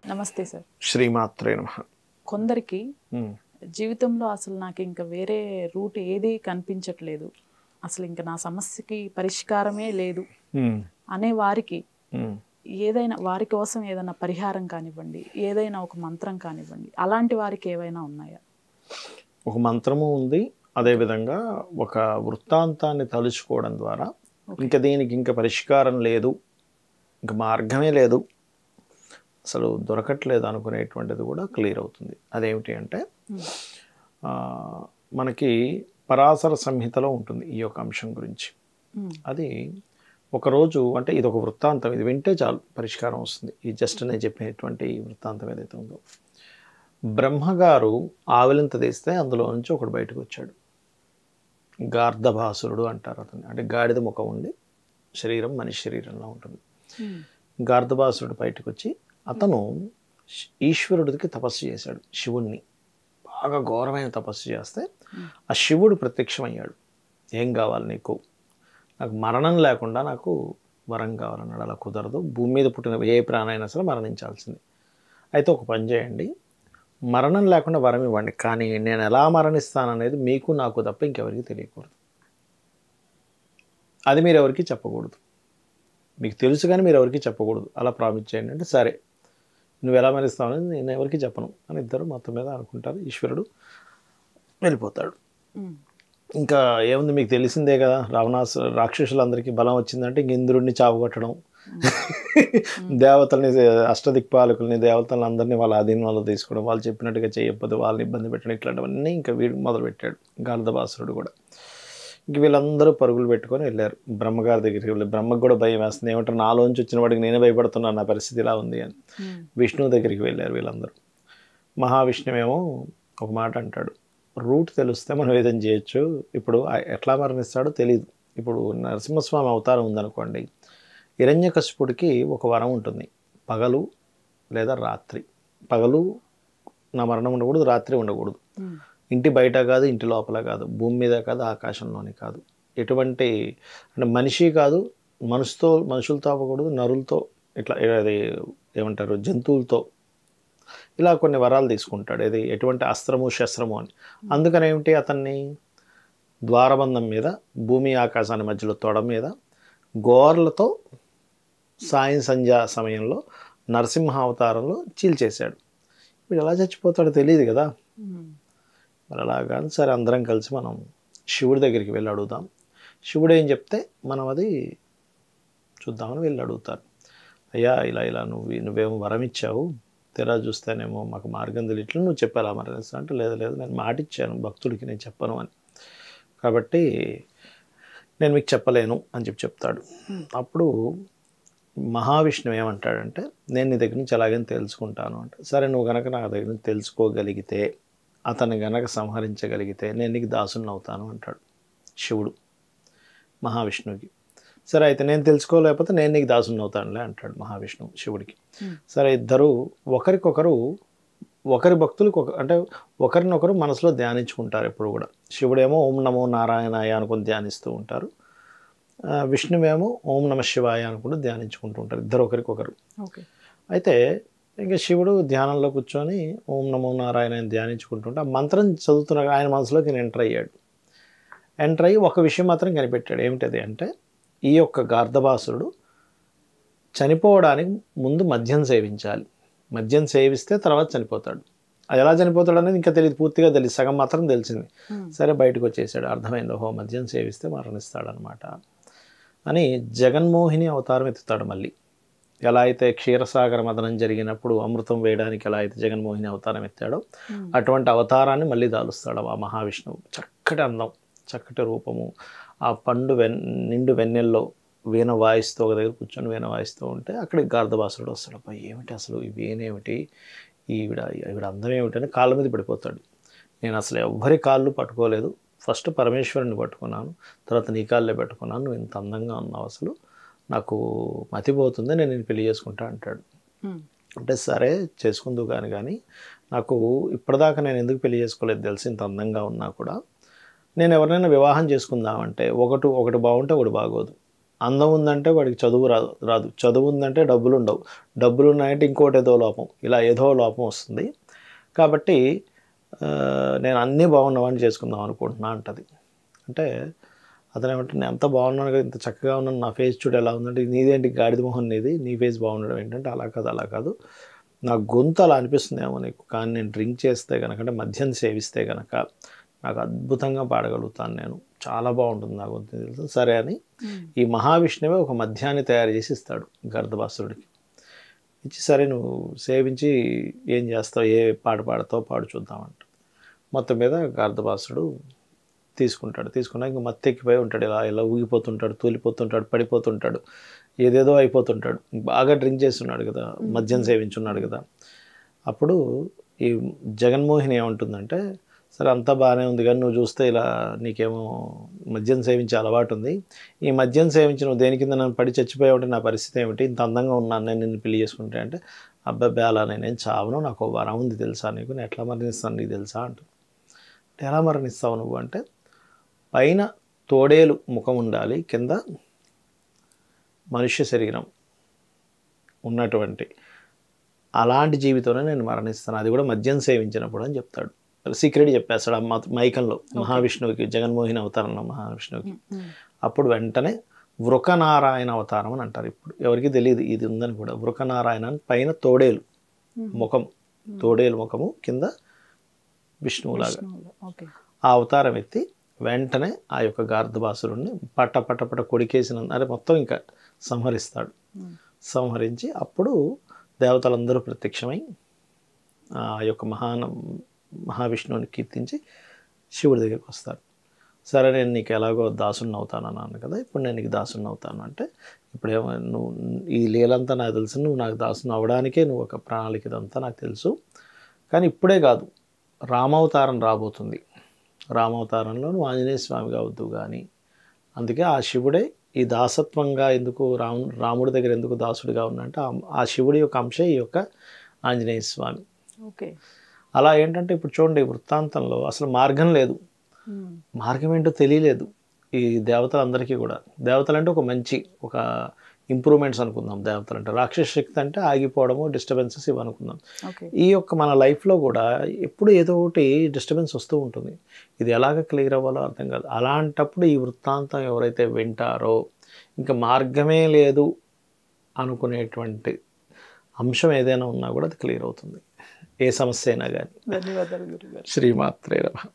నమస్తే సార్. శ్రీమాత్రే నమః. కొందరికి జీవితంలో అసలు నాకు ఇంకా వేరే రూట్ ఏది కనిపించట్లేదు, అసలు ఇంకా నా సమస్యకి పరిష్కారమే లేదు అనే వారికి ఏదైనా వారి కోసం ఏదైనా పరిహారం కానివ్వండి, ఏదైనా ఒక మంత్రం కానివ్వండి, అలాంటి వారికి ఏవైనా ఉన్నాయా? ఒక మంత్రము ఉంది, అదేవిధంగా ఒక వృత్తాంతాన్ని తలుచుకోవడం ద్వారా ఇంకా దీనికి ఇంకా పరిష్కారం లేదు, ఇంకా మార్గమే లేదు, అసలు దొరకట్లేదు అనుకునేటువంటిది కూడా క్లియర్ అవుతుంది. అదేమిటి అంటే మనకి పరాశర సంహితలో ఉంటుంది ఈ యొక్క అంశం గురించి. అది ఒకరోజు అంటే ఇది ఒక వృత్తాంతం, ఇది వింటే చాలు పరిష్కారం వస్తుంది. ఈ జస్ట్ నేను చెప్పినటువంటి వృత్తాంతం ఏదైతే ఉందో, బ్రహ్మగారు ఆవిలింత తీస్తే అందులో నుంచి ఒకడు బయటకు వచ్చాడు. గార్ధభాసురుడు అంటారు అతన్ని. అంటే గాడిద ముఖం ఉండి శరీరం మనిషి శరీరంలో ఉంటుంది. గార్ధభాసురుడు బయటకు వచ్చి అతను ఈశ్వరుడికి తపస్సు చేశాడు. శివుణ్ణి బాగా ఘోరమైన తపస్సు చేస్తే ఆ శివుడు ప్రత్యక్షమయ్యాడు. ఏం కావాలి నీకు? నాకు మరణం లేకుండా నాకు వరం కావాలన్నాడు. అలా కుదరదు, భూమి మీద పుట్టిన ఏ ప్రాణైనా సరే మరణించాల్సింది. అయితే ఒక పని చేయండి, మరణం లేకుండా వరం ఇవ్వండి, కానీ నేను ఎలా మరణిస్తాననేది మీకు నాకు తప్ప ఇంకెవరికి తెలియకూడదు. అది మీరు ఎవరికి చెప్పకూడదు. మీకు తెలుసు కానీ మీరు ఎవరికి చెప్పకూడదు. అలా ప్రామిస్ చేయండి అంటే, సరే నువ్వు ఎలా మరణిస్తావని నేను ఎవరికి చెప్పను అని ఇద్దరు మొత్తం మీద అనుకుంటారు. ఈశ్వరుడు వెళ్ళిపోతాడు. ఇంకా ఏముంది, మీకు తెలిసిందే కదా, రాక్షసులందరికీ బలం వచ్చిందంటే ఇంక ఇంద్రుడిని చావుకొట్టడం, దేవతల్ని అష్టదిక్పాలకుల్ని దేవతలను అందరినీ వాళ్ళ అధీనంలో తీసుకోవడం, వాళ్ళు చెప్పినట్టుగా చేయకపోతే వాళ్ళని ఇబ్బంది పెట్టడం, ఇట్లాంటివన్నీ ఇంకా వీడు మొదలుపెట్టాడు గార్ధభాసురుడు కూడా. ఇంక వీళ్ళందరూ పరుగులు పెట్టుకొని వెళ్ళారు బ్రహ్మగారి దగ్గరికి. వెళ్ళి బ్రహ్మకు కూడా భయం వేస్తుంది, ఏమంటారు నాలోంచి వచ్చిన వాడికి నేనే భయపడుతున్నాను, నా పరిస్థితి ఇలా ఉంది అని. విష్ణువు దగ్గరికి వెళ్ళారు వీళ్ళందరూ. మహావిష్ణువేమో ఒక మాట అంటాడు, రూట్ తెలిస్తే మనం ఏదైనా చేయొచ్చు, ఇప్పుడు ఎట్లా మరణిస్తాడో తెలియదు. ఇప్పుడు నరసింహస్వామి అవతారం ఉందనుకోండి, హిరణ్యకశిపుడికి ఒక వరం ఉంటుంది, పగలు లేదా రాత్రి. పగలు నా మరణం ఉండకూడదు, రాత్రి ఉండకూడదు. ఇంటి బయట కాదు, ఇంటి లోపల కాదు, భూమి మీద కాదు, ఆకాశంలోని కాదు, ఎటువంటి అంటే మనిషి కాదు, మనుషులతో అవ్వకూడదు, నరులతో, ఇట్లా అది ఏమంటారు జంతువులతో, ఇలా కొన్ని వరాలు తీసుకుంటాడు. ఇది ఎటువంటి అస్త్రము శస్త్రము అని. అందుకని ఏమిటి, అతన్ని ద్వారబంధం మీద, భూమి ఆకాశాన్ని మధ్యలో తొడ మీద గోర్లతో సాయం సంధ్యా సమయంలో నరసింహ అవతారంలో చీల్చేశాడు. వీడు ఎలా చచ్చిపోతాడో తెలియదు కదా. మరి అలాగా సరే అందరం కలిసి మనం శివుడి దగ్గరికి వెళ్ళి అడుగుదాం, శివుడు ఏం చెప్తే మనం అది చూద్దామని వెళ్ళి అడుగుతారు. అయ్యా ఇలా ఇలా నువ్వేమో వరం ఇచ్చావు, తెరా చూస్తేనేమో మాకు మార్గం తెలియట్లేదు, నువ్వు చెప్పాలా మరణిస్తా అంటే, లేదు లేదు నేను మాట ఇచ్చాను భక్తుడికి, నేను చెప్పను అని, కాబట్టి నేను మీకు చెప్పలేను అని చెప్తాడు. అప్పుడు మహావిష్ణువు ఏమంటాడంటే, నేను నీ దగ్గర నుంచి ఎలాగైనా తెలుసుకుంటాను అంటే, సరే నువ్వు కనుక నా దగ్గర నుంచి తెలుసుకోగలిగితే, అతన్ని గనక సంహరించగలిగితే నేను నీకు దాసుని అవుతాను అంటాడు శివుడు మహావిష్ణువుకి. సరే అయితే నేను తెలుసుకోలేకపోతే నేను నీకు దాసుని అవుతానులే అంటాడు మహావిష్ణువు శివుడికి. సరే ఇద్దరు ఒకరికొకరు, ఒకరి భక్తులకు అంటే ఒకరినొకరు మనసులో ధ్యానించుకుంటారు ఎప్పుడు కూడా. శివుడేమో ఓం నమో నారాయణాయ అనుకుని ధ్యానిస్తూ ఉంటారు, విష్ణువేమో ఓం నమ శివాయ అనుకుంటూ ధ్యానించుకుంటూ ఉంటారు ఇద్దరు ఒకరికొకరు. అయితే ఇంకా శివుడు ధ్యానంలో కూర్చొని ఓం నమో నారాయణ అని ధ్యానించుకుంటుంటే ఆ మంత్రం చదువుతున్న ఆయన మనసులోకి ఎంటర్ అయ్యాడు. ఎంటర్ అయ్యి ఒక విషయం మాత్రం కనిపెట్టాడు. ఏమిటది అంటే, ఈ యొక్క గార్ధభాసురుడు చనిపోవడానికి ముందు మద్యం సేవించాలి, మద్యం సేవిస్తే తర్వాత చనిపోతాడు. అది ఎలా చనిపోతాడు అనేది ఇంకా తెలియదు, పూర్తిగా తెలియదు, సగం మాత్రం తెలిసింది. సరే బయటకు వచ్చేసాడు, అర్థమైంది, ఓహో మద్యం సేవిస్తే మరణిస్తాడనమాట అని. జగన్మోహిని అవతారం ఎత్తుతాడు మళ్ళీ. ఎలా అయితే క్షీరసాగర మదనం జరిగినప్పుడు అమృతం వేయడానికి ఎలా అయితే జగన్మోహిని అవతారం ఎత్తాడో, అటువంటి అవతారాన్ని మళ్ళీ దాలుస్తాడు ఆ మహావిష్ణువు. చక్కటి అందం, చక్కటి రూపము, ఆ పండు నిండు వెన్నెల్లో వీణ వాయిస్తూ ఒక దగ్గర కూర్చొని వీణ వాయిస్తూ ఉంటే అక్కడికి గార్ధభాసురుడు వస్తాడు. అబ్బా ఏమిటి అసలు ఈ వీణేమిటి, ఈవిడ అందం ఏమిటని కాళ్ళ మీద పడిపోతాడు. నేను అసలు ఎవ్వరి కాళ్ళు పట్టుకోలేదు, ఫస్ట్ పరమేశ్వరుని పట్టుకున్నాను, తర్వాత నీ కాళ్ళే పెట్టుకున్నాను, నువ్వు ఇంత అందంగా ఉన్నావు, అసలు నాకు మతిపోతుంది, నేను పెళ్లి చేసుకుంటా అంటాడు. అంటే సరే చేసుకుందు కానీ నాకు ఇప్పటిదాకా నేను ఎందుకు పెళ్లి చేసుకోలేదు తెలిసి, ఇంత అందంగా ఉన్నా కూడా నేను ఎవరినైనా వివాహం చేసుకుందామంటే ఒకటి బాగుంటే ఒకటి బాగోదు, అందం ఉందంటే వాడికి చదువు రాదు, చదువు ఉందంటే డబ్బులు ఉండవు, డబ్బులు ఉన్నాయంటే ఇంకోటి ఏదో లోపం, ఇలా ఏదో లోపం వస్తుంది. కాబట్టి నేను అన్నీ బాగున్నవాడిని చేసుకుందాం అనుకుంటున్నా అంటది. అంటే అతను ఏమంటే నేను అంత బాగున్నాను కదా, ఇంత చక్కగా ఉన్నాను, నా ఫేస్ చూడు ఎలా ఉందంటే, నీదేంటి గాడిద మొహం నీది, నీ ఫేస్ బాగుండడం ఏంటంటే, అలా కాదు నా గొంతు అలా అనిపిస్తుందేమో నీకు, కానీ నేను డ్రింక్ చేస్తే కనుక, అంటే మద్యం సేవిస్తే కనుక నాకు అద్భుతంగా పాడగలుగుతాను, నేను చాలా బాగుంటుంది నా గొంతు తెలుసు. సరే అని ఈ మహావిష్ణువే ఒక మద్యాన్ని తయారు చేసి ఇస్తాడు గర్దభాసురుడికి. ఇచ్చి సరే నువ్వు సేవించి ఏం చేస్తావు, ఏ పాట పాడతావు పాడు చూద్దామంట. మొత్తం మీద గర్దభాసుడు తీసుకున్నాక ఇంకా మత్తెక్కిపోయి ఉంటాడు, ఇలా ఊగిపోతుంటాడు, తూలిపోతుంటాడు, పడిపోతుంటాడు, ఏదేదో అయిపోతుంటాడు. బాగా డ్రింక్ చేస్తున్నాడు కదా, మద్యం సేవించున్నాడు కదా. అప్పుడు ఈ జగన్మోహిని ఏమంటుందంటే, సరే అంతా బాగానే ఉంది కానీ నువ్వు చూస్తే ఇలా నీకేమో మద్యం సేవించే అలవాటు ఉంది, ఈ మద్యం సేవించి నువ్వు దేని కింద నన్ను పడి చచ్చిపోయావంటే నా పరిస్థితి ఏమిటి, ఇంత అందంగా ఉన్నాను నేను నిన్ను పెళ్లి చేసుకుంటే అంటే, అబ్బాయి అలా నేనేం చావను, నాకు ఓ వరం ఉంది తెలుసా నీకు, నేను ఎట్లా మరణిస్తాను నీకు తెలుసా అంటుంది. ఎలా మరణిస్తావు నువ్వు అంటే, పైన తోడేలు ముఖం ఉండాలి, కింద మనుష్య శరీరం ఉన్నటువంటి అలాంటి జీవితంలో నేను మరణిస్తాను, అది కూడా మద్యం సేవించినప్పుడు అని చెప్తాడు. సీక్రెట్ చెప్పేస్తాడు ఆ మైకంలో మహావిష్ణువుకి, జగన్మోహిని అవతారంలో మహావిష్ణువుకి. అప్పుడు వెంటనే వృకనారాయణ అవతారం అని అంటారు. ఇప్పుడు ఎవరికి తెలియదు ఇది ఉందని కూడా. వృకనారాయణ అని పైన తోడేలు ముఖం, తోడేలు ముఖము, కింద విష్ణువులాగా ఆ అవతారం ఎత్తి వెంటనే ఆ యొక్క గర్దభాసురుడిని పట్ట కొడికేసిన మొత్తం ఇంకా సంహరిస్తాడు. సంహరించి అప్పుడు దేవతలందరూ ప్రత్యక్షమై ఆ యొక్క మహావిష్ణువుని కీర్తించి శివుడి దగ్గరికి వస్తారు. సరే నేను నీకు ఎలాగో దాసుని అవుతాను అన్నాను కదా, ఇప్పుడు నేను నీకు దాసుని అవుతాను అంటే, ఇప్పుడు ఏమో నువ్వు ఈ లీలంతా నాకు తెలుసు, నువ్వు నాకు దాసుని అవ్వడానికే నువ్వు ఒక ప్రణాళిక ఇదంతా నాకు తెలుసు, కానీ ఇప్పుడే కాదు రామావతారం రాబోతుంది, రామావతారంలో నువ్వు ఆంజనేయ స్వామిగా అవుతూ కానీ, అందుకే ఆ శివుడే ఈ దాసత్వంగా ఎందుకు రాముడి దగ్గర ఎందుకు దాసుడిగా ఉన్నంటే ఆ శివుడి యొక్క అంశే ఈ యొక్క ఆంజనేయ స్వామి. ఓకే. అలా ఏంటంటే ఇప్పుడు చూడండి వృత్తాంతంలో అసలు మార్గం లేదు, మార్గం ఏంటో తెలియలేదు ఈ దేవతలందరికీ కూడా. దేవతలంటే ఒక మంచి ఒక ఇంప్రూవ్మెంట్స్ అనుకుందాం, దేవతలంటే రాక్షస శక్తి అంటే ఆగిపోవడము, డిస్టర్బెన్సెస్ ఇవి అనుకుందాం. ఈ యొక్క మన లైఫ్లో కూడా ఎప్పుడు ఏదో ఒకటి డిస్టర్బెన్స్ వస్తూ ఉంటుంది, ఇది ఎలాగ క్లియర్ అవ్వాలో అర్థం కాదు. అలాంటప్పుడు ఈ వృత్తాంతం ఎవరైతే వింటారో ఇంకా మార్గమే లేదు అనుకునేటువంటి అంశం ఏదైనా ఉన్నా కూడా అది క్లియర్ అవుతుంది, ఏ సమస్య అయినా కానీ. ధన్యవాదాలు గురుగారు. శ్రీమాత్రే నమః.